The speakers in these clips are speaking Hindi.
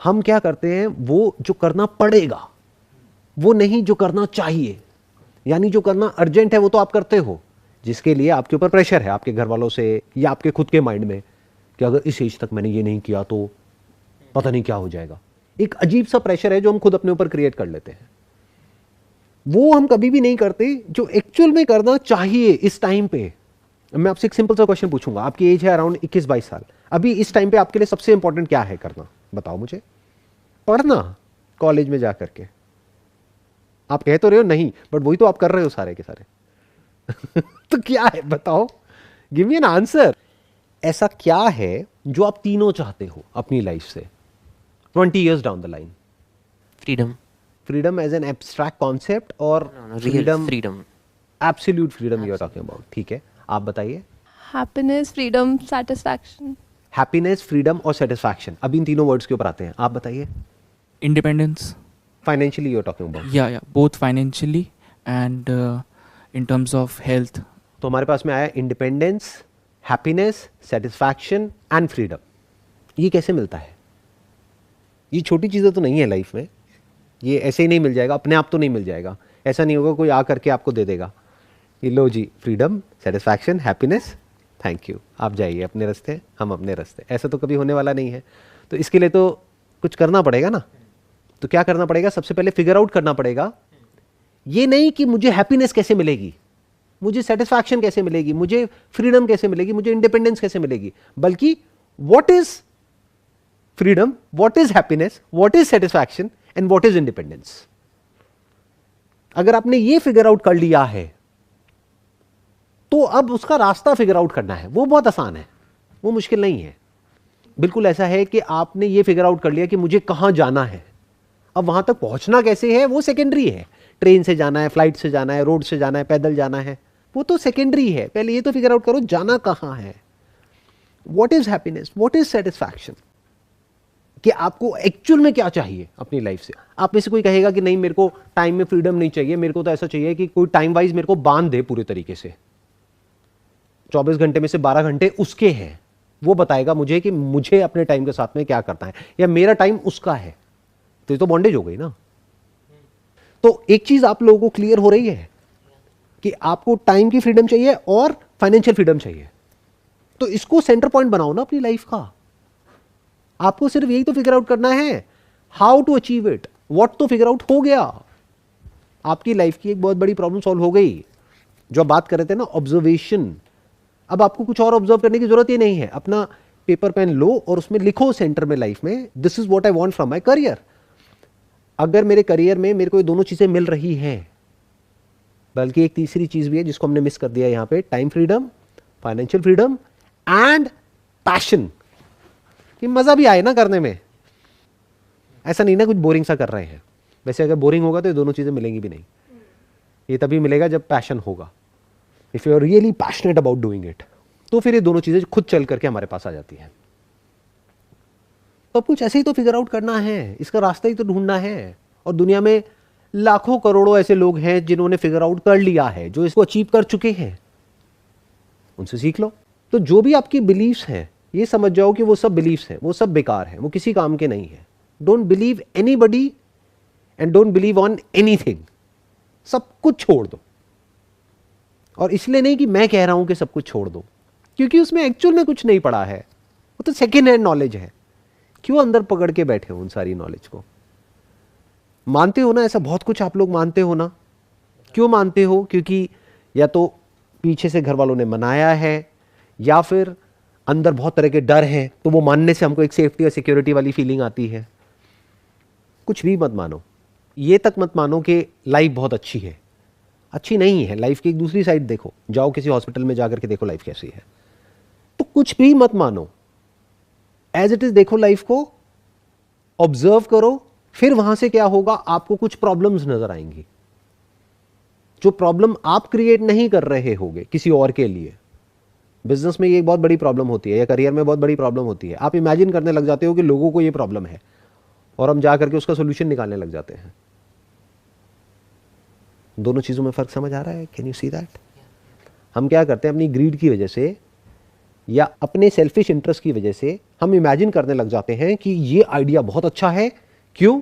हम क्या करते हैं, वो जो करना पड़ेगा वो नहीं जो करना चाहिए। यानी जो करना अर्जेंट है वो तो आप करते हो, जिसके लिए आपके ऊपर प्रेशर है आपके घर वालों से या आपके खुद के माइंड में कि अगर इस एज तक मैंने ये नहीं किया तो पता नहीं क्या हो जाएगा। एक अजीब सा प्रेशर है जो हम खुद अपने ऊपर क्रिएट कर लेते हैं। वो हम कभी भी नहीं करते जो एक्चुअल में करना चाहिए इस टाइम पे। मैं आपसे एक सिंपल सा क्वेश्चन पूछूंगा, आपकी एज है अराउंड 21-22 साल, अभी इस टाइम पे आपके लिए सबसे इंपॉर्टेंट क्या है करना, बताओ मुझे। पढ़ना, कॉलेज में जा करके। आप कह तो रहे हो नहीं, बट वही तो आप कर रहे हो सारे के सारे। तो क्या है बताओ, गिव मी एन आंसर। ऐसा क्या है जो आप तीनों चाहते हो अपनी लाइफ से 20 years down the line? Freedom. Freedom as an abstract concept और real freedom. Absolute freedom you are talking about? ठीक है, आप बताइए। Happiness, freedom, satisfaction. Happiness, freedom और सेटिस्फैक्शन, अभी इन तीनों वर्ड्स के ऊपर आते हैं, आप बताइए। Independence. Financially you are talking about? Yeah, both financially and in terms of health. तो हमारे पास में आया independence, happiness, satisfaction and freedom. ये कैसे मिलता है? ये छोटी चीज़ें तो नहीं है लाइफ में, ये ऐसे ही नहीं मिल जाएगा, अपने आप तो नहीं मिल जाएगा। ऐसा नहीं होगा कोई आ करके आपको दे देगा, ये लो जी freedom, satisfaction, happiness, thank you, आप जाइए अपने रास्ते, हम अपने रास्ते। ऐसा तो कभी होने वाला नहीं है। तो इसके लिए तो कुछ करना पड़ेगा ना। तो क्या करना पड़ेगा? सबसे पहले फिगर आउट करना पड़ेगा। ये नहीं कि मुझे हैप्पीनेस कैसे मिलेगी, मुझे सेटिस्फैक्शन कैसे मिलेगी, मुझे फ्रीडम कैसे मिलेगी, मुझे इंडिपेंडेंस कैसे मिलेगी, बल्कि what is freedom, what is happiness, what is satisfaction and what is independence. अगर आपने ये फिगर आउट कर लिया है तो अब उसका रास्ता फिगर आउट करना है, वो बहुत आसान है, वो मुश्किल नहीं है। बिल्कुल ऐसा है कि आपने ये फिगर आउट कर लिया कि मुझे कहां जाना है, अब वहां तक पहुंचना कैसे है वो सेकेंडरी है। ट्रेन से जाना है, फ्लाइट से जाना है, रोड से जाना है, पैदल जाना है, वो तो सेकेंडरी है। पहले ये तो फिगर आउट करो जाना कहां है। What is happiness, what is satisfaction, कि आपको एक्चुअल में क्या चाहिए अपनी लाइफ से। आप में से कोई कहेगा कि नहीं मेरे को टाइम में फ्रीडम नहीं चाहिए, मेरे को तो ऐसा चाहिए कि कोई टाइम वाइज मेरे को बांध दे पूरे तरीके से, 24 घंटे में से 12 घंटे उसके हैं, वो बताएगा मुझे कि मुझे अपने टाइम के साथ में क्या करना है, या मेरा टाइम उसका है। तो ये तो बॉन्डेज हो गई ना। तो एक चीज आप लोगों को क्लियर हो रही है कि आपको टाइम की फ्रीडम चाहिए और फाइनेंशियल फ्रीडम चाहिए। तो इसको सेंटर पॉइंट बनाओ ना अपनी लाइफ का। आपको सिर्फ यही तो फिगर आउट करना है, how to achieve it. What तो फिगर आउट हो गया, आपकी लाइफ की एक बहुत बड़ी प्रॉब्लम सॉल्व हो गई। जो आप बात कर रहे थे ना ऑब्जर्वेशन, अब आपको कुछ और ऑब्जर्व करने की जरूरत ही नहीं है। अपना पेपर पेन लो और उसमें लिखो सेंटर में लाइफ में, this is what I want from my career. अगर मेरे करियर में मेरे को ये दोनों चीजें मिल रही हैं, बल्कि एक तीसरी चीज भी है जिसको हमने मिस कर दिया यहां पे, time freedom, financial freedom and passion, कि मजा भी आए ना करने में। ऐसा नहीं ना कुछ बोरिंग सा कर रहे हैं। वैसे अगर बोरिंग होगा तो ये दोनों चीजें मिलेंगी भी नहीं। ये तभी मिलेगा जब पैशन होगा। If you are really passionate about doing it, तो फिर ये दोनों चीजें खुद चल करके हमारे पास आ जाती हैं। तो कुछ ऐसे ही तो फिगर आउट करना है, इसका रास्ता ही तो ढूंढना है। और दुनिया में लाखों करोड़ों ऐसे लोग हैं जिन्होंने फिगर आउट कर लिया है, जो इसको अचीव कर चुके हैं, उनसे सीख लो। तो जो भी आपकी बिलीव्स हैं, ये समझ जाओ कि वो सब बिलीव्स हैं, वो सब बेकार हैं, वो किसी काम के नहीं है। Don't believe anybody and don't believe on anything. सब कुछ छोड़ दो। और इसलिए नहीं कि मैं कह रहा हूं कि सब कुछ छोड़ दो, क्योंकि उसमें एक्चुअल में कुछ नहीं पड़ा है, वो तो सेकेंड हैंड नॉलेज है। क्यों अंदर पकड़ के बैठे हो उन सारी नॉलेज को? मानते हो ना ऐसा बहुत कुछ आप लोग मानते हो ना। क्यों मानते हो? क्योंकि या तो पीछे से घर वालों ने मनाया है, या फिर अंदर बहुत तरह के डर हैं, तो वो मानने से हमको एक सेफ्टी और सिक्योरिटी वाली फीलिंग आती है। कुछ भी मत मानो, ये तक मत मानो कि लाइफ बहुत अच्छी है। अच्छी नहीं है। लाइफ की एक दूसरी साइड देखो, जाओ किसी हॉस्पिटल में जाकर के देखो लाइफ कैसी है। तो कुछ भी मत मानो, एज इट इज देखो लाइफ को, ऑब्जर्व करो। फिर वहां से क्या होगा, आपको कुछ प्रॉब्लम्स नजर आएंगी, जो प्रॉब्लम आप क्रिएट नहीं कर रहे होगे किसी और के लिए। बिजनेस में ये एक बहुत बड़ी प्रॉब्लम होती है, या करियर में बहुत बड़ी प्रॉब्लम होती है। आप इमेजिन करने लग जाते हो कि लोगों को ये प्रॉब्लम है, और हम जा करके उसका सोल्यूशन निकालने लग जाते हैं। दोनों चीजों में फर्क समझ आ रहा है? Can you see that? हम क्या करते हैं, अपनी ग्रीड की वजह से या अपने सेल्फिश इंटरेस्ट की वजह से हम इमेजिन करने लग जाते हैं कि ये आइडिया बहुत अच्छा है। क्यों?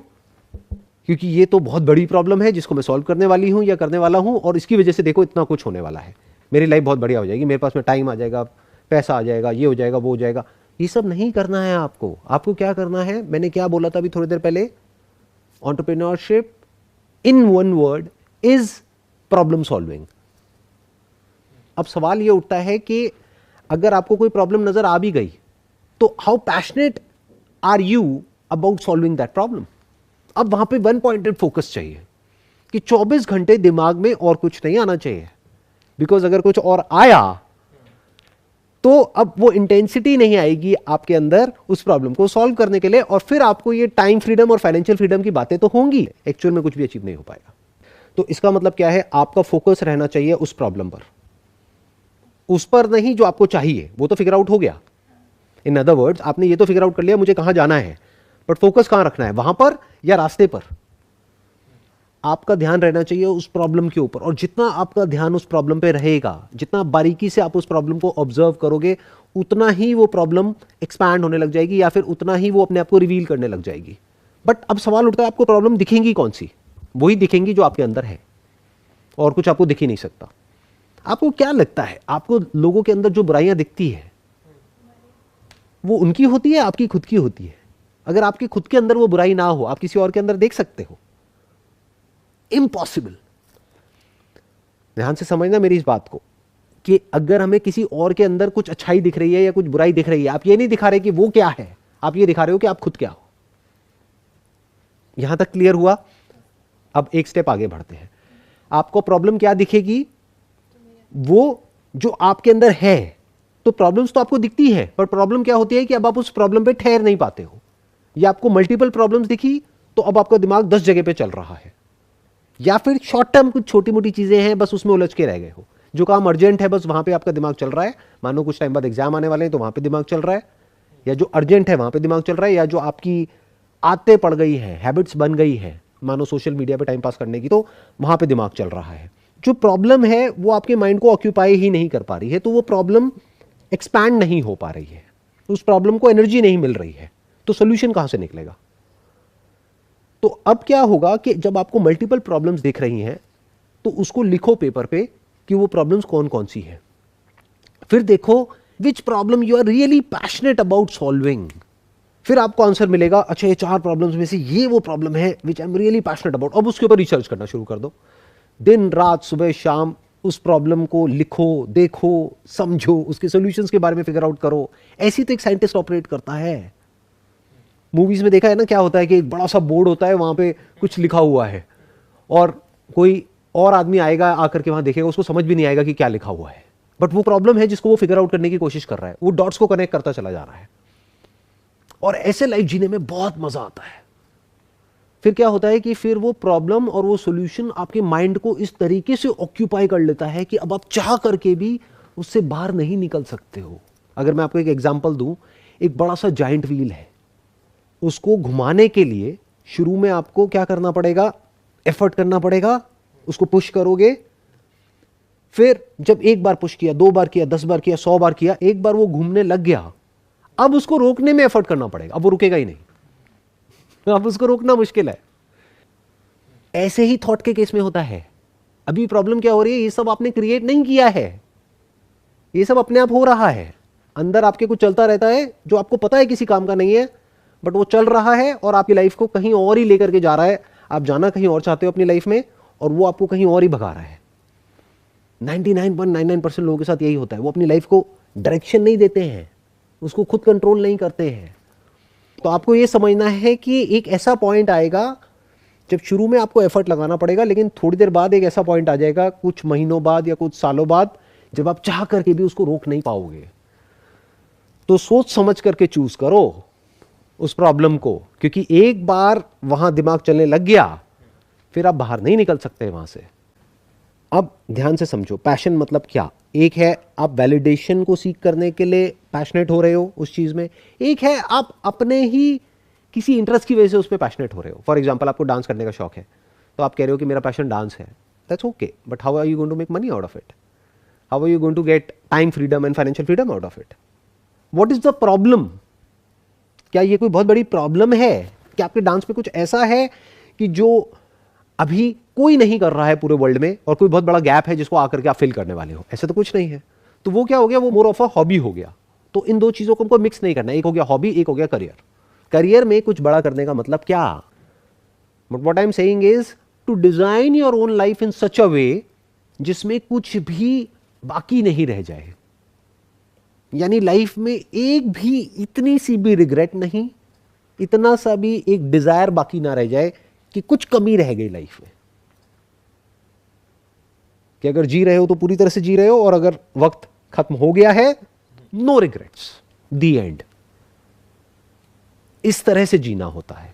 क्योंकि ये तो बहुत बड़ी प्रॉब्लम है जिसको मैं सॉल्व करने वाली हूँ या करने वाला हूँ, और इसकी वजह से देखो इतना कुछ होने वाला है, मेरी लाइफ बहुत बढ़िया हो जाएगी, मेरे पास में टाइम आ जाएगा, पैसा आ जाएगा, ये हो जाएगा, वो हो जाएगा। ये सब नहीं करना है आपको। आपको क्या करना है? मैंने क्या बोला था अभी थोड़ी देर पहले? Entrepreneurship in one word is problem solving. अब सवाल ये उठता है कि अगर आपको कोई प्रॉब्लम नजर आ भी गई तो how passionate are you about solving that problem? अब वहां पे वन पॉइंटेड फोकस चाहिए कि 24 घंटे दिमाग में और कुछ नहीं आना चाहिए, बिकॉज अगर कुछ और आया तो अब वो इंटेंसिटी नहीं आएगी आपके अंदर उस प्रॉब्लम को सॉल्व करने के लिए, और फिर आपको ये टाइम फ्रीडम और फाइनेंशियल फ्रीडम की बातें तो होंगी, एक्चुअल में कुछ भी अचीव नहीं हो पाएगा। तो इसका मतलब क्या है? आपका फोकस रहना चाहिए उस प्रॉब्लम पर, उस पर नहीं जो आपको चाहिए, वो तो फिगर आउट हो गया। इन अदर वर्ड्स, आपने ये तो फिगर आउट कर लिया मुझे कहां जाना है, बट फोकस कहां रखना है? वहां पर या रास्ते पर? आपका ध्यान रहना चाहिए उस प्रॉब्लम के ऊपर, और जितना आपका ध्यान उस प्रॉब्लम पे रहेगा, जितना बारीकी से आप उस प्रॉब्लम को ऑब्जर्व करोगे, उतना ही वो प्रॉब्लम एक्सपैंड होने लग जाएगी, या फिर उतना ही वो अपने आप को रिवील करने लग जाएगी। बट अब सवाल उठता है, आपको प्रॉब्लम दिखेंगी कौन सी? वही दिखेंगी जो आपके अंदर है, और कुछ आपको दिख ही नहीं सकता। आपको क्या लगता है, आपको लोगों के अंदर जो बुराइयां दिखती है वो उनकी होती है, आपकी खुद की होती है? अगर आपके खुद के अंदर वो बुराई ना हो, आप किसी और के अंदर देख सकते हो? इम्पॉसिबल। ध्यान से समझना मेरी इस बात को, कि अगर हमें किसी और के अंदर कुछ अच्छाई दिख रही है या कुछ बुराई दिख रही है, आप ये नहीं दिखा रहे कि वो क्या है, आप ये दिखा रहे हो कि आप खुद क्या हो। यहां तक क्लियर हुआ? अब एक स्टेप आगे बढ़ते हैं। आपको प्रॉब्लम क्या दिखेगी? वो जो आपके अंदर है। तो प्रॉब्लम्स तो आपको दिखती है, पर प्रॉब्लम क्या होती है कि अब आप उस प्रॉब्लम पे ठहर नहीं पाते हो, या आपको मल्टीपल प्रॉब्लम्स दिखी तो अब आपका दिमाग 10 जगह पे चल रहा है, या फिर शॉर्ट टर्म कुछ छोटी मोटी चीजें हैं बस उसमें उलझ के रह गए हो। जो काम अर्जेंट है बस वहां पे आपका दिमाग चल रहा है, मानो कुछ टाइम बाद एग्जाम आने वाले हैं तो वहां पे दिमाग चल रहा है, या जो अर्जेंट है वहां पे दिमाग चल रहा है, या जो आपकी आदतें पड़ गई है, हैबिट्स बन गई है, मानो सोशल मीडिया पे टाइम पास करने की, तो वहां पे दिमाग चल रहा है। जो प्रॉब्लम है वो आपके माइंड को ऑक्यूपाई ही नहीं कर पा रही है, तो वो प्रॉब्लम एक्सपैंड नहीं हो पा रही है, उस प्रॉब्लम को एनर्जी नहीं मिल रही है, तो सोल्यूशन कहां से निकलेगा? तो अब क्या होगा कि जब आपको मल्टीपल प्रॉब्लम्स दिख रही हैं तो उसको लिखो पेपर पे कि वो प्रॉब्लम्स कौन कौन सी हैं। फिर देखो which problem you are really passionate about solving. फिर आपको आंसर मिलेगा, अच्छा ये 4 प्रॉब्लम्स में से ये वो प्रॉब्लम है which I am really passionate about. अब उसके ऊपर रिसर्च करना शुरू कर दो, दिन रात सुबह शाम उस प्रॉब्लम को लिखो, देखो, समझो, उसके सॉल्यूशंस के बारे में फिगर आउट करो। ऐसी तो एक साइंटिस्ट ऑपरेट करता है। मूवीज में देखा है ना, क्या होता है कि एक बड़ा सा बोर्ड होता है, वहां पे कुछ लिखा हुआ है, और कोई और आदमी आएगा, आकर के वहां देखेगा, उसको समझ भी नहीं आएगा कि क्या लिखा हुआ है, बट वो प्रॉब्लम है जिसको वो फिगर आउट करने की कोशिश कर रहा है, वो डॉट्स को कनेक्ट करता चला जा रहा है, और ऐसे लाइफ जीने में बहुत मजा आता है। फिर क्या होता है कि फिर वो प्रॉब्लम और वो सॉल्यूशन आपके माइंड को इस तरीके से ऑक्यूपाई कर लेता है कि अब आप चाह करके भी उससे बाहर नहीं निकल सकते हो। अगर मैं आपको एक एग्जांपल दूं, एक बड़ा सा जायंट व्हील है, उसको घुमाने के लिए शुरू में आपको क्या करना पड़ेगा? एफर्ट करना पड़ेगा, उसको पुश करोगे, फिर जब एक बार पुश किया, 2 बार किया, 10 बार किया, 100 बार किया, एक बार वो घूमने लग गया, अब उसको रोकने में एफर्ट करना पड़ेगा, अब वो रुकेगा ही नहीं, अब उसको रोकना मुश्किल है। ऐसे ही थॉट के केस में होता है। अभी प्रॉब्लम क्या हो रही है? ये सब आपने क्रिएट नहीं किया है, ये सब अपने आप हो रहा है। अंदर आपके कुछ चलता रहता है जो आपको पता है किसी काम का नहीं है, बट वो चल रहा है और आपकी लाइफ को कहीं और ही लेकर के जा रहा है। आप जाना कहीं और चाहते हो अपनी लाइफ में, और वो आपको कहीं और ही भगा रहा है। 99.99% लोगों के साथ यही होता है, वो अपनी लाइफ को डायरेक्शन नहीं देते हैं, उसको खुद कंट्रोल नहीं करते हैं। तो आपको ये समझना है कि एक ऐसा पॉइंट आएगा जब शुरू में आपको एफर्ट लगाना पड़ेगा, लेकिन थोड़ी देर बाद एक ऐसा पॉइंट आ जाएगा, कुछ महीनों बाद या कुछ सालों बाद, जब आप चाह करके भी उसको रोक नहीं पाओगे। तो सोच समझ करके चूज करो उस प्रॉब्लम को, क्योंकि एक बार वहां दिमाग चलने लग गया फिर आप बाहर नहीं निकल सकते वहां से। अब ध्यान से समझो, पैशन मतलब क्या? एक है आप वैलिडेशन को सीख करने के लिए पैशनेट हो रहे हो उस चीज में, एक है आप अपने ही किसी इंटरेस्ट की वजह से उस पर पैशनेट हो रहे हो। फॉर एग्जाम्पल, आपको डांस करने का शौक है, तो आप कह रहे हो कि मेरा पैशन डांस है, that's okay, but how are you going to make money out of it? How are you going to get time freedom and financial freedom out of it? What is the problem? क्या ये कोई बहुत बड़ी प्रॉब्लम है? क्या आपके डांस में कुछ ऐसा है कि जो अभी कोई नहीं कर रहा है पूरे वर्ल्ड में, और कोई बहुत बड़ा गैप है जिसको आकर के आप फिल करने वाले हो? ऐसा तो कुछ नहीं है। तो वो क्या हो गया, वो मोर ऑफ अ हॉबी हो गया। तो इन दो चीजों को हमको मिक्स नहीं करना, एक हो गया हॉबी, एक हो गया करियर। करियर में कुछ बड़ा करने का मतलब क्या? But what I am saying is to design your own life in such a way जिसमें कुछ भी बाकी नहीं रह जाए। यानी लाइफ में एक भी इतनी सी भी रिग्रेट नहीं, इतना सा भी एक डिजायर बाकी ना रह जाए कि कुछ कमी रह गई लाइफ में। कि अगर जी रहे हो तो पूरी तरह से जी रहे हो, और अगर वक्त खत्म हो गया है, नो रिग्रेट्स, दी एंड। इस तरह से जीना होता है।